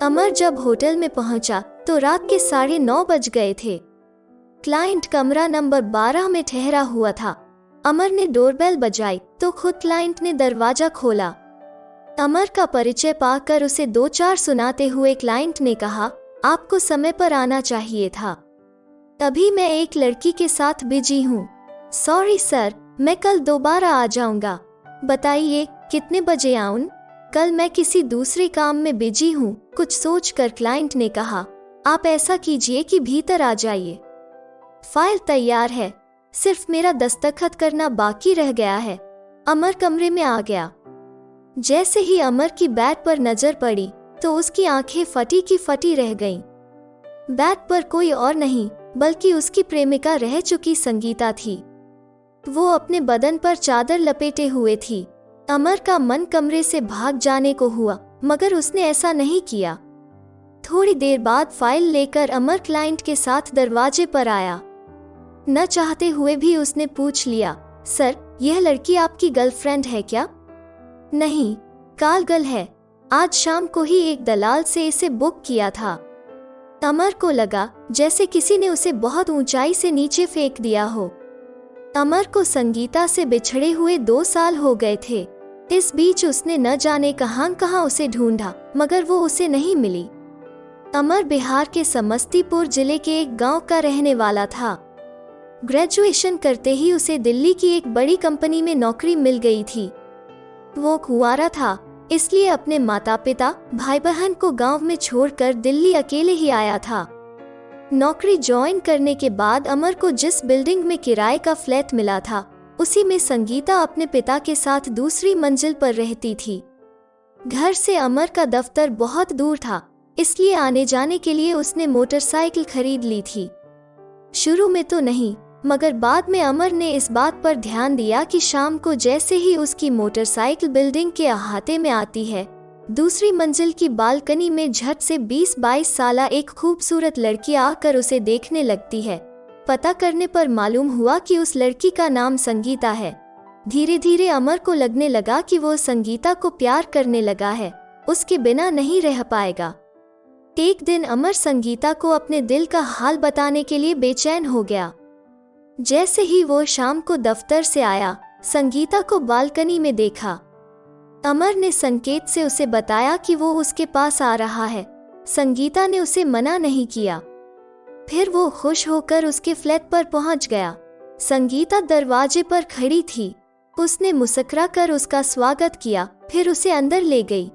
अमर जब होटल में पहुंचा तो रात के 9:30 बज गए थे। क्लाइंट कमरा नंबर 12 में ठहरा हुआ था। अमर ने डोरबेल बजाई तो खुद क्लाइंट ने दरवाजा खोला। अमर का परिचय पाकर उसे 2-4 सुनाते हुए क्लाइंट ने कहा, आपको समय पर आना चाहिए था। अभी मैं एक लड़की के साथ बिजी हूँ। सॉरी सर, मैं कल दोबारा आ जाऊंगा। बताइए कितने बजे आऊं? कल मैं किसी दूसरे काम में बिजी हूँ। कुछ सोचकर क्लाइंट ने कहा, आप ऐसा कीजिए कि भीतर आ जाइए। फाइल तैयार है, सिर्फ मेरा दस्तखत करना बाकी रह गया है। अमर कमरे में आ गया। जैसे ही अमर की बैट पर नजर पड़ी तो उसकी आंखें फटी की फटी रह गईं। बैट पर कोई और नहीं बल्कि उसकी प्रेमिका रह चुकी संगीता थी। वो अपने बदन पर चादर लपेटे हुए थी। अमर का मन कमरे से भाग जाने को हुआ, मगर उसने ऐसा नहीं किया। थोड़ी देर बाद फाइल लेकर अमर क्लाइंट के साथ दरवाजे पर आया। न चाहते हुए भी उसने पूछ लिया, सर, यह लड़की आपकी गर्लफ्रेंड है क्या? नहीं, कालगल है। आज शाम को ही एक दलाल से इसे बुक किया था। अमर को लगा जैसे किसी ने उसे बहुत ऊंचाई से नीचे फेंक दिया हो। अमर को संगीता से बिछड़े हुए 2 साल हो गए थे। इस बीच उसने न जाने कहां कहां उसे ढूंढा, मगर वो उसे नहीं मिली। अमर बिहार के समस्तीपुर जिले के एक गांव का रहने वाला था। ग्रेजुएशन करते ही उसे दिल्ली की एक बड़ी कंपनी में नौकरी मिल गई थी। वो कुंवारा था, इसलिए अपने माता पिता, भाई बहन को गांव में छोड़कर दिल्ली अकेले ही आया था। नौकरी ज्वाइन करने के बाद अमर को जिस बिल्डिंग में किराए का फ्लैट मिला था, उसी में संगीता अपने पिता के साथ दूसरी मंजिल पर रहती थी। घर से अमर का दफ्तर बहुत दूर था, इसलिए आने जाने के लिए उसने मोटरसाइकिल खरीद ली थी। शुरू में तो नहीं, मगर बाद में अमर ने इस बात पर ध्यान दिया कि शाम को जैसे ही उसकी मोटरसाइकिल बिल्डिंग के अहाते में आती है, दूसरी मंजिल की बालकनी में झट से 20-22 साला एक खूबसूरत लड़की आकर उसे देखने लगती है। पता करने पर मालूम हुआ कि उस लड़की का नाम संगीता है। धीरे धीरे अमर को लगने लगा कि वो संगीता को प्यार करने लगा है, उसके बिना नहीं रह पाएगा। एक दिन अमर संगीता को अपने दिल का हाल बताने के लिए बेचैन हो गया। जैसे ही वो शाम को दफ्तर से आया, संगीता को बालकनी में देखा। अमर ने संकेत से उसे बताया कि वो उसके पास आ रहा है। संगीता ने उसे मना नहीं किया। फिर वो खुश होकर उसके फ्लैट पर पहुंच गया। संगीता दरवाजे पर खड़ी थी। उसने मुस्कुराकर उसका स्वागत किया, फिर उसे अंदर ले गई।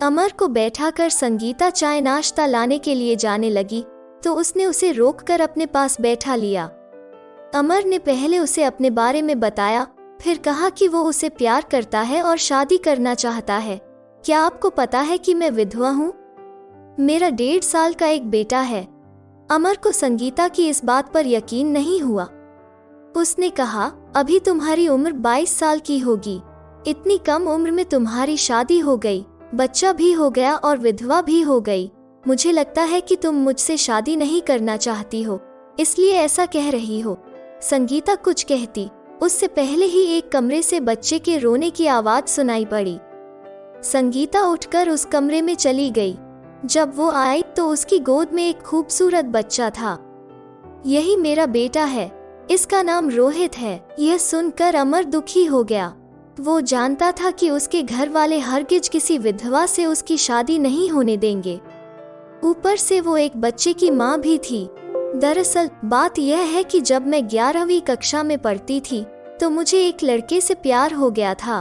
अमर को बैठाकर संगीता चाय नाश्ता लाने के लिए जाने लगी तो उसने उसे रोककर अपने पास बैठा लिया। अमर ने पहले उसे अपने बारे में बताया, फिर कहा कि वो उसे प्यार करता है और शादी करना चाहता है। क्या आपको पता है कि मैं विधवा हूँ? मेरा 1.5 साल का एक बेटा है। अमर को संगीता की इस बात पर यकीन नहीं हुआ। उसने कहा, अभी तुम्हारी उम्र 22 साल की होगी। इतनी कम उम्र में तुम्हारी शादी हो गई, बच्चा भी हो गया और विधवा भी हो गई। मुझे लगता है कि तुम मुझसे शादी नहीं करना चाहती हो, इसलिए ऐसा कह रही हो। संगीता कुछ कहती, उससे पहले ही एक कमरे से बच्चे के रोने की आवाज सुनाई पड़ी। संगीता उठकर उस कमरे में चली गई। जब वो आई तो उसकी गोद में एक खूबसूरत बच्चा था। यही मेरा बेटा है, इसका नाम रोहित है। यह सुनकर अमर दुखी हो गया। वो जानता था कि उसके घर वाले हरगिज किसी विधवा से उसकी शादी नहीं होने देंगे। ऊपर से वो एक बच्चे की माँ भी थी। दरअसल बात यह है कि जब मैं 11वीं कक्षा में पढ़ती थी तो मुझे एक लड़के से प्यार हो गया था।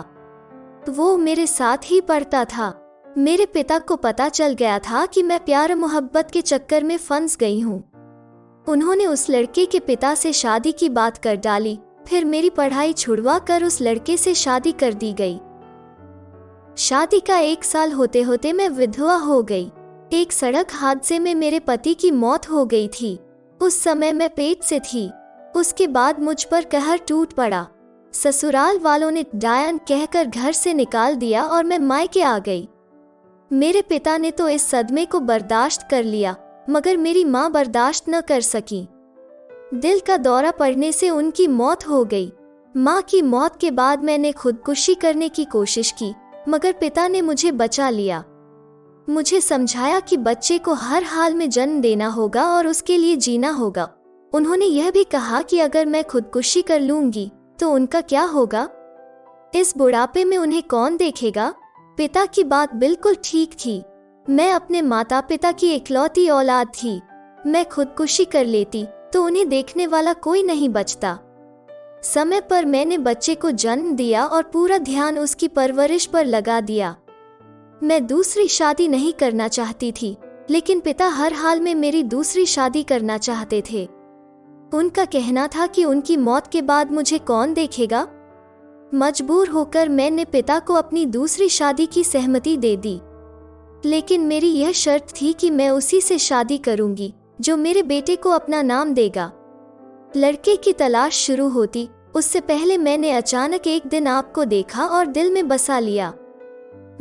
वो मेरे साथ ही पढ़ता था। मेरे पिता को पता चल गया था कि मैं प्यार मोहब्बत के चक्कर में फंस गई हूँ। उन्होंने उस लड़के के पिता से शादी की बात कर डाली। फिर मेरी पढ़ाई छुड़वा कर उस लड़के से शादी कर दी गई। शादी का 1 साल होते होते मैं विधवा हो गई। एक सड़क हादसे में मेरे पति की मौत हो गई थी। उस समय मैं पेट से थी। उसके बाद मुझ पर कहर टूट पड़ा। ससुराल वालों ने डायन कहकर घर से निकाल दिया और मैं मायके आ गई। मेरे पिता ने तो इस सदमे को बर्दाश्त कर लिया, मगर मेरी माँ बर्दाश्त न कर सकी। दिल का दौरा पड़ने से उनकी मौत हो गई। माँ की मौत के बाद मैंने खुदकुशी करने की कोशिश की, मगर पिता ने मुझे बचा लिया। मुझे समझाया कि बच्चे को हर हाल में जन्म देना होगा और उसके लिए जीना होगा। उन्होंने यह भी कहा कि अगर मैं खुदकुशी कर लूंगी तो उनका क्या होगा? इस बुढ़ापे में उन्हें कौन देखेगा? पिता की बात बिल्कुल ठीक थी। मैं अपने माता पिता की इकलौती औलाद थी। मैं खुदकुशी कर लेती तो उन्हें देखने वाला कोई नहीं बचता। समय पर मैंने बच्चे को जन्म दिया और पूरा ध्यान उसकी परवरिश पर लगा दिया। मैं दूसरी शादी नहीं करना चाहती थी, लेकिन पिता हर हाल में मेरी दूसरी शादी करना चाहते थे। उनका कहना था कि उनकी मौत के बाद मुझे कौन देखेगा। मजबूर होकर मैंने पिता को अपनी दूसरी शादी की सहमति दे दी, लेकिन मेरी यह शर्त थी कि मैं उसी से शादी करूंगी जो मेरे बेटे को अपना नाम देगा। लड़के की तलाश शुरू होती उससे पहले मैंने अचानक एक दिन आपको देखा और दिल में बसा लिया।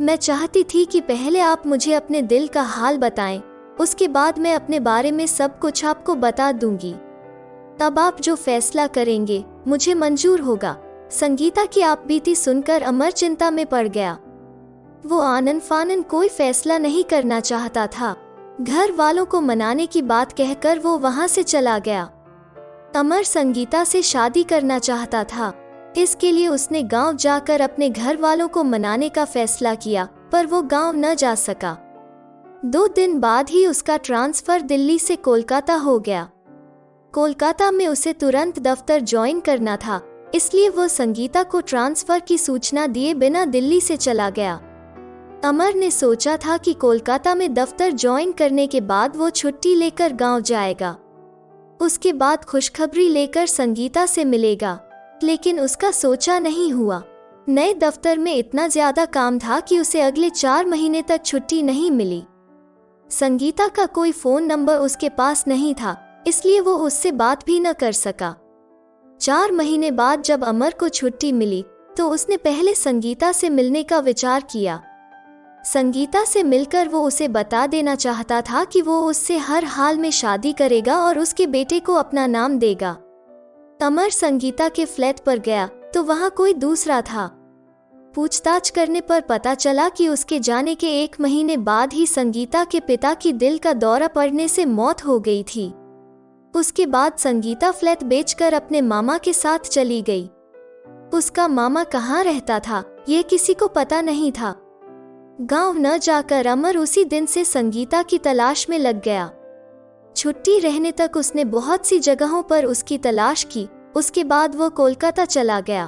मैं चाहती थी कि पहले आप मुझे अपने दिल का हाल बताएं, उसके बाद मैं अपने बारे में सब कुछ आपको बता दूंगी। तब आप जो फैसला करेंगे मुझे मंजूर होगा। संगीता की आप बीती सुनकर अमर चिंता में पड़ गया। वो आनन फानन कोई फैसला नहीं करना चाहता था। घर वालों को मनाने की बात कहकर वो वहां से चला गया। अमर संगीता से शादी करना चाहता था, इसके लिए उसने गांव जाकर अपने घर वालों को मनाने का फैसला किया, पर वो गांव न जा सका। 2 दिन बाद ही उसका ट्रांसफर दिल्ली से कोलकाता हो गया। कोलकाता में उसे तुरंत दफ्तर ज्वाइन करना था, इसलिए वो संगीता को ट्रांसफर की सूचना दिए बिना दिल्ली से चला गया। अमर ने सोचा था कि कोलकाता में दफ्तर ज्वाइन करने के बाद वो छुट्टी लेकर गांव जाएगा, उसके बाद खुशखबरी लेकर संगीता से मिलेगा, लेकिन उसका सोचा नहीं हुआ। नए दफ्तर में इतना ज्यादा काम था कि उसे अगले 4 महीने तक छुट्टी नहीं मिली। संगीता का कोई फोन नंबर उसके पास नहीं था, इसलिए वो उससे बात भी न कर सका। 4 महीने बाद जब अमर को छुट्टी मिली तो उसने पहले संगीता से मिलने का विचार किया। संगीता से मिलकर वो उसे बता देना चाहता था कि वो उससे हर हाल में शादी करेगा और उसके बेटे को अपना नाम देगा। अमर संगीता के फ्लैट पर गया तो वहाँ कोई दूसरा था। पूछताछ करने पर पता चला कि उसके जाने के 1 महीने बाद ही संगीता के पिता की दिल का दौरा पड़ने से मौत हो गई थी। उसके बाद संगीता फ्लैट बेचकर अपने मामा के साथ चली गई। उसका मामा कहाँ रहता था यह किसी को पता नहीं था। गांव न जाकर अमर उसी दिन से संगीता की तलाश में लग गया। छुट्टी रहने तक उसने बहुत सी जगहों पर उसकी तलाश की। उसके बाद वो कोलकाता चला गया।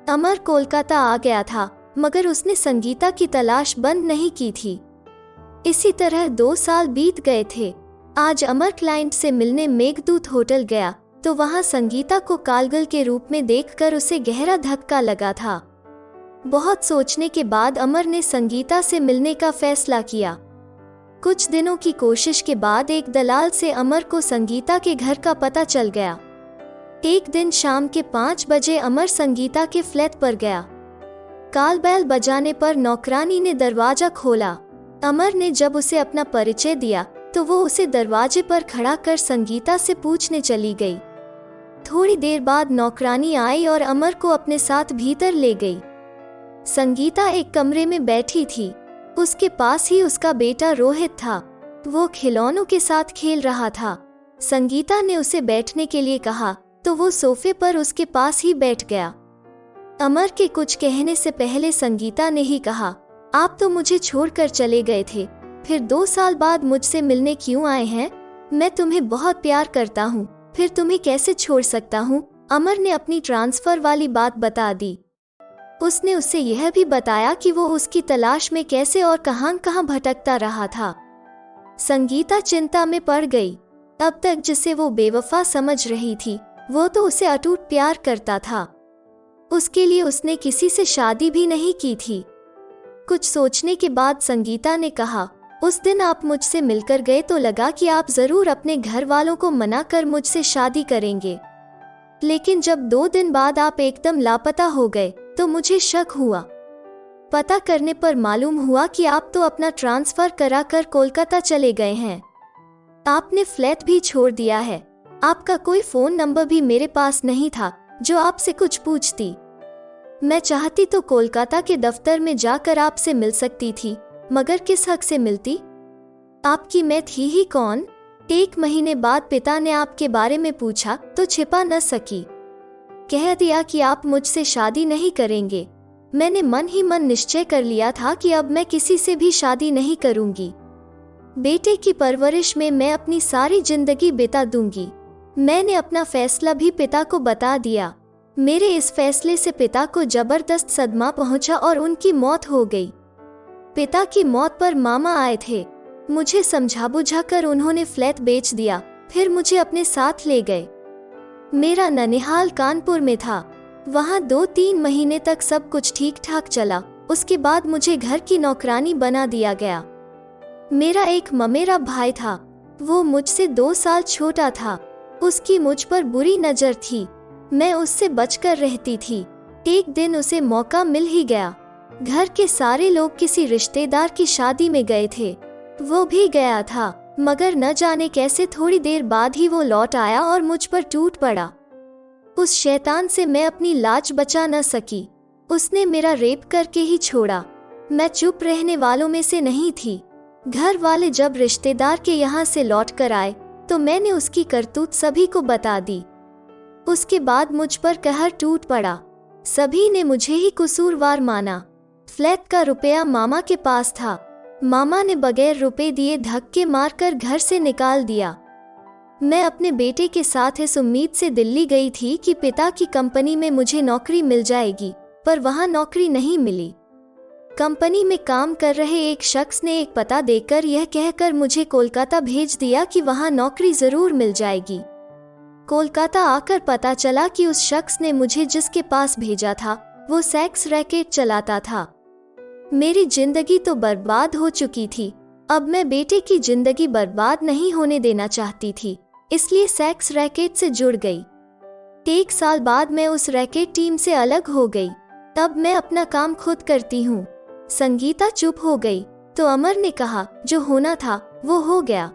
अमर कोलकाता आ गया था, मगर उसने संगीता की तलाश बंद नहीं की थी। इसी तरह 2 साल बीत गए थे। आज अमर क्लाइंट से मिलने मेघदूत होटल गया तो वहां संगीता को कालगल के रूप में देखकर उसे गहरा धक्का लगा था। बहुत सोचने के बाद अमर ने संगीता से मिलने का फैसला किया। कुछ दिनों की कोशिश के बाद एक दलाल से अमर को संगीता के घर का पता चल गया। एक दिन शाम के 5 बजे अमर संगीता के फ्लैट पर गया। काल बैल बजाने पर नौकरानी ने दरवाजा खोला। अमर ने जब उसे अपना परिचय दिया तो वो उसे दरवाजे पर खड़ा कर संगीता से पूछने चली गई। थोड़ी देर बाद नौकरानी आई और अमर को अपने साथ भीतर ले गई। संगीता एक कमरे में बैठी थी। उसके पास ही उसका बेटा रोहित था। वो खिलौनों के साथ खेल रहा था। संगीता ने उसे बैठने के लिए कहा तो वो सोफे पर उसके पास ही बैठ गया। अमर के कुछ कहने से पहले संगीता ने ही कहा, आप तो मुझे छोड़कर चले गए थे, फिर 2 साल बाद मुझसे मिलने क्यों आए हैं? मैं तुम्हें बहुत प्यार करता हूँ, फिर तुम्हें कैसे छोड़ सकता हूँ? अमर ने अपनी ट्रांसफर वाली बात बता दी। उसने उसे यह भी बताया कि वो उसकी तलाश में कैसे और कहां भटकता रहा था। संगीता चिंता में पड़ गई। अब तक जिसे वो बेवफा समझ रही थी, वो तो उसे अटूट प्यार करता था। उसके लिए उसने किसी से शादी भी नहीं की थी। कुछ सोचने के बाद संगीता ने कहा, उस दिन आप मुझसे मिलकर गए तो लगा कि आप जरूर अपने घर वालों को मना कर मुझसे शादी करेंगे, लेकिन जब 2 दिन बाद आप एकदम लापता हो गए तो मुझे शक हुआ। पता करने पर मालूम हुआ कि आप तो अपना ट्रांसफर कराकर कोलकाता चले गए हैं। आपने फ्लैट भी छोड़ दिया है। आपका कोई फोन नंबर भी मेरे पास नहीं था जो आपसे कुछ पूछती। मैं चाहती तो कोलकाता के दफ्तर में जाकर आपसे मिल सकती थी, मगर किस हक से मिलती? आपकी मैं थी ही कौन? 1 महीने बाद पिता ने आपके बारे में पूछा तो छिपा न सकी। कह दिया कि आप मुझसे शादी नहीं करेंगे। मैंने मन ही मन निश्चय कर लिया था कि अब मैं किसी से भी शादी नहीं करूंगी। बेटे की परवरिश में मैं अपनी सारी जिंदगी बिता दूंगी। मैंने अपना फैसला भी पिता को बता दिया। मेरे इस फैसले से पिता को जबरदस्त सदमा पहुंचा और उनकी मौत हो गई। पिता की मौत पर मामा आए थे। मुझे समझा बुझाकर उन्होंने फ्लैट बेच दिया, फिर मुझे अपने साथ ले गए। मेरा ननिहाल कानपुर में था। वहाँ 2-3 महीने तक सब कुछ ठीक ठाक चला। उसके बाद मुझे घर की नौकरानी बना दिया गया। मेरा एक ममेरा भाई था, वो मुझसे 2 साल छोटा था। उसकी मुझ पर बुरी नजर थी। मैं उससे बचकर रहती थी। एक दिन उसे मौका मिल ही गया। घर के सारे लोग किसी रिश्तेदार की शादी में गए थे। वो भी गया था, मगर न जाने कैसे थोड़ी देर बाद ही वो लौट आया और मुझ पर टूट पड़ा। उस शैतान से मैं अपनी लाज बचा न सकी। उसने मेरा रेप करके ही छोड़ा। मैं चुप रहने वालों में से नहीं थी। घर वाले जब रिश्तेदार के यहाँ से लौट कर आए तो मैंने उसकी करतूत सभी को बता दी। उसके बाद मुझ पर कहर टूट पड़ा। सभी ने मुझे ही कसूरवार माना। फ्लैट का रुपया मामा के पास था। मामा ने बगैर रुपए दिए धक्के मारकर घर से निकाल दिया। मैं अपने बेटे के साथ इस उम्मीद से दिल्ली गई थी कि पिता की कंपनी में मुझे नौकरी मिल जाएगी, पर वहां नौकरी नहीं मिली। कंपनी में काम कर रहे एक शख्स ने एक पता देकर यह कहकर मुझे कोलकाता भेज दिया कि वहां नौकरी जरूर मिल जाएगी। कोलकाता आकर पता चला कि उस शख्स ने मुझे जिसके पास भेजा था वो सेक्स रैकेट चलाता था। मेरी जिंदगी तो बर्बाद हो चुकी थी। अब मैं बेटे की जिंदगी बर्बाद नहीं होने देना चाहती थी, इसलिए सेक्स रैकेट से जुड़ गई। 1 साल बाद मैं उस रैकेट टीम से अलग हो गई। तब मैं अपना काम खुद करती हूँ। संगीता चुप हो गई तो अमर ने कहा, जो होना था वो हो गया।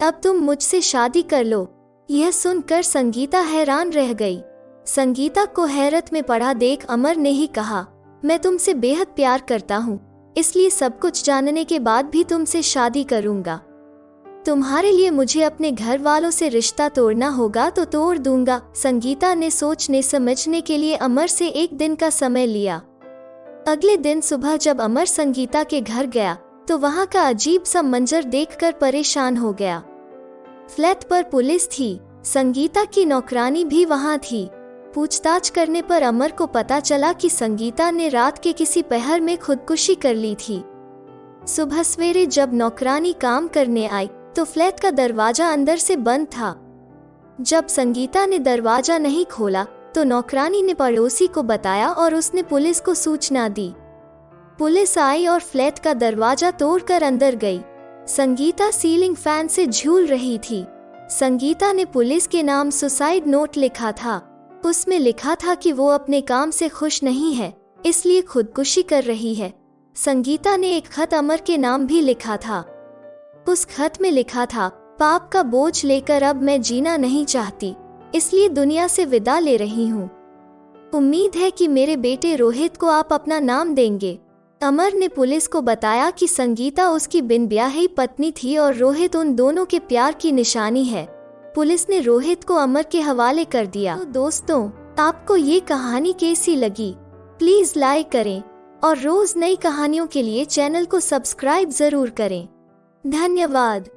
अब तुम मुझसे शादी कर लो। यह सुनकर संगीता हैरान रह गई। संगीता को हैरत में पड़ा देख अमर ने ही कहा, मैं तुमसे बेहद प्यार करता हूँ, इसलिए सब कुछ जानने के बाद भी तुमसे शादी करूँगा। तुम्हारे लिए मुझे अपने घर वालों से रिश्ता तोड़ना होगा तो तोड़ दूंगा। संगीता ने सोचने समझने के लिए अमर से 1 दिन का समय लिया। अगले दिन सुबह जब अमर संगीता के घर गया तो वहाँ का अजीब सा मंजर देखकर परेशान हो गया। फ्लैट पर पुलिस थी। संगीता की नौकरानी भी वहाँ थी। पूछताछ करने पर अमर को पता चला कि संगीता ने रात के किसी पहर में खुदकुशी कर ली थी। सुबह सवेरे जब नौकरानी काम करने आई तो फ्लैट का दरवाजा अंदर से बंद था। जब संगीता ने दरवाजा नहीं खोला तो नौकरानी ने पड़ोसी को बताया और उसने पुलिस को सूचना दी। पुलिस आई और फ्लैट का दरवाजा तोड़कर अंदर गई। संगीता सीलिंग फैन से झूल रही थी। संगीता ने पुलिस के नाम सुसाइड नोट लिखा था। उसमें लिखा था कि वो अपने काम से खुश नहीं है, इसलिए खुदकुशी कर रही है। संगीता ने एक खत अमर के नाम भी लिखा था। उस खत में लिखा था, पाप का बोझ लेकर अब मैं जीना नहीं चाहती, इसलिए दुनिया से विदा ले रही हूँ। उम्मीद है कि मेरे बेटे रोहित को आप अपना नाम देंगे। अमर ने पुलिस को बताया कि संगीता उसकी बिन ब्याही पत्नी थी और रोहित उन दोनों के प्यार की निशानी है। पुलिस ने रोहित को अमर के हवाले कर दिया। तो दोस्तों, आपको ये कहानी कैसी लगी? प्लीज लाइक करें और रोज नई कहानियों के लिए चैनल को सब्सक्राइब जरूर करें। धन्यवाद।